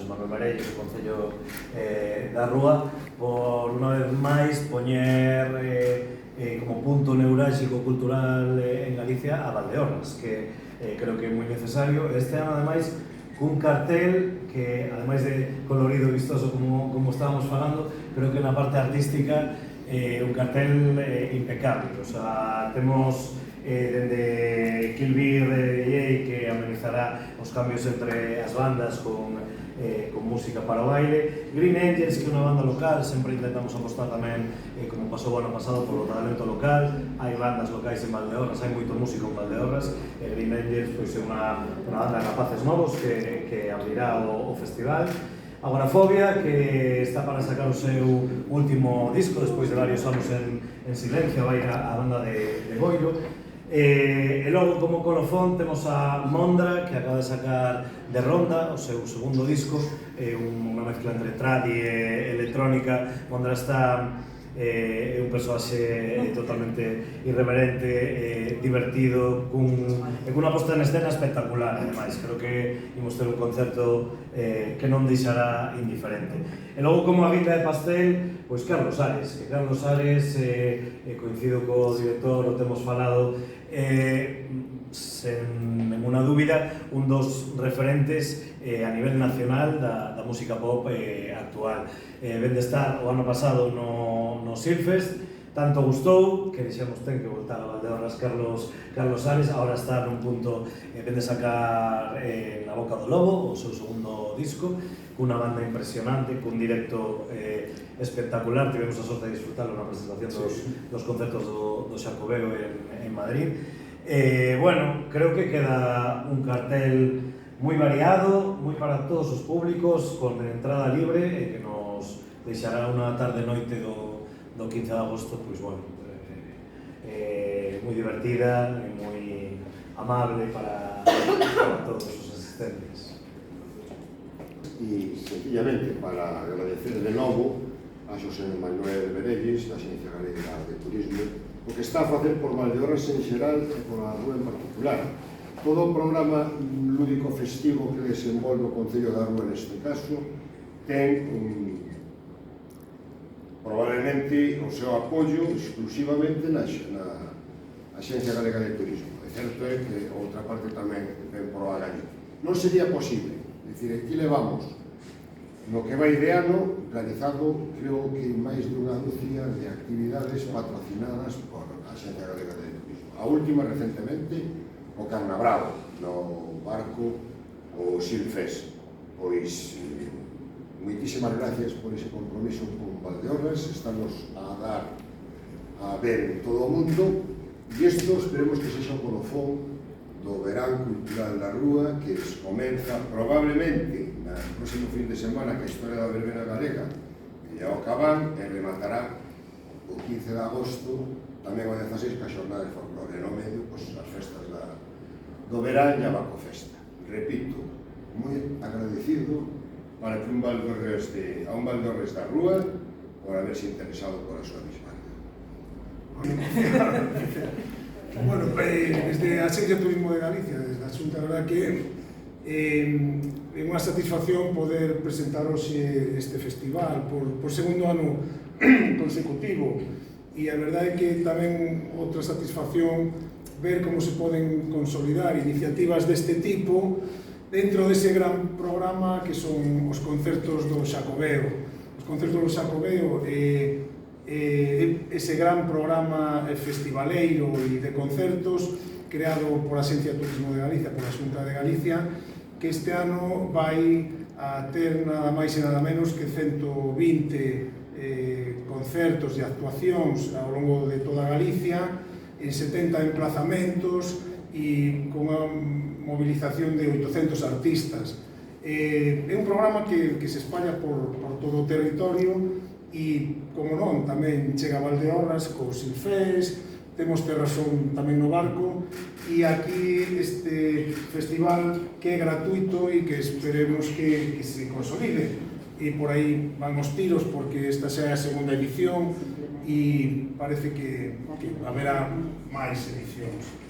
Xosé Manuel Marello, do Concello da Rúa, por unha vez máis poñer como punto neurálxico cultural en Galicia a Valdeorras, que creo que é moi necesario. Este ano, ademais, cun cartel que, ademais de colorido e vistoso como estábamos falando, creo que na parte artística un cartel impecable. O sea, temos dende Kill Beer DJ, que amenizará os cambios entre as bandas con música para o baile. Green Angels, que é unha banda local, sempre intentamos apostar tamén, como pasou o ano pasado, polo talento local. Hai bandas locais en Valdeorras, hai moito músico en Valdeorras. Green Angels pois, é unha banda de rapaces novos que abrirá o festival. Agorafobia, que está para sacar o seu último disco despois de varios anos en silencio, vai a banda de Boiro. E logo, como colofón, temos a Mondra, que acaba de sacar de Ronda, o seu segundo disco, unha mezcla entre trad e electrónica. Mondra está un persoaxe totalmente irreverente, divertido, cunha posta en escena espectacular, ademais. Creo que imos ter un concerto que non deixará indiferente. E logo, como a guinda de pastel, pois Carlos Ares, que Carlos Ares, coincido co director, o temos falado, sen ninguna dúbida, un dos referentes a nivel nacional da música pop actual. Ven de estar o ano pasado no Silfest, tanto gustou que dixemos ten que voltar a Valdeorras Carlos Ares. Ahora está nun punto, ven de sacar Na Boca do Lobo, o seu segundo disco, cunha banda impresionante, cun directo espectacular. Tivemos a sorte de disfrutarlo na presentación dos concertos do Xacobeo en Madrid. Bueno, creo que queda un cartel moi variado, moi para todos os públicos, con entrada libre, e que nos deixará unha tarde-noite do 15 de agosto, pois, bueno, moi divertida e moi amable para todos os asistentes. E, sencillamente, para agradecer de novo a Xosé Manuel Marello, da Axencia Galega de Turismo, o que está a facer por Valdeorras en xeral e por a Rúa en particular. Todo o programa lúdico festivo que desenvolve o Concello da Rúa neste caso ten probablemente o seu apoio exclusivamente na Axencia Galega de Turismo. É certo é que outra parte tamén ven por a Galicia. Non sería posible. É dicir, aquí levamos no que vai de ano realizado, creo que máis de unha dúcia de actividades patrocinadas por a Axencia Galega de Turismo. A última, recentemente, o Carnabravo, no barco o Silfest. Pois, moitísimas gracias por ese compromiso con Valdeorras. Estamos a dar a ver en todo o mundo, e isto esperemos que sexa o colofón do verán cultural da Rúa, que comeza probablemente no próximo fin de semana, que a historia da verbena galega e ao Cabán, e rematará o 15 de agosto, tamén o 16, que a xornada de folclore. No medio, pois, as festas do verán e a Bacofesta. Repito, moi agradecido para que a un Valdeorras da Rúa por haberse interesado por a súa misma. Bueno, desde a Axencia Turismo de Galicia, desde a Xunta, a verdad que é unha satisfacción poder presentar hoxe este festival por segundo ano consecutivo, e a verdade é que tamén outra satisfacción ver como se poden consolidar iniciativas deste tipo dentro dese gran programa que son os concertos do Xacobeo. Os concertos do Xacobeo ese gran programa festivaleiro e de concertos creado por a Axencia Turismo de Galicia, por a Xunta de Galicia, que este ano vai a ter nada máis e nada menos que 120 concertos e actuacións ao longo de toda Galicia, en 70 emplazamentos e con unha movilización de 800 artistas. É un programa que se espalla por todo o territorio e, como non, tamén chega a Valdeorras co Silfest, temos Terrasón tamén no barco, e aquí este festival que é gratuito e que esperemos que se consolide. E por aí van os tiros, porque esta xa é a segunda edición e parece que haberá máis edicións.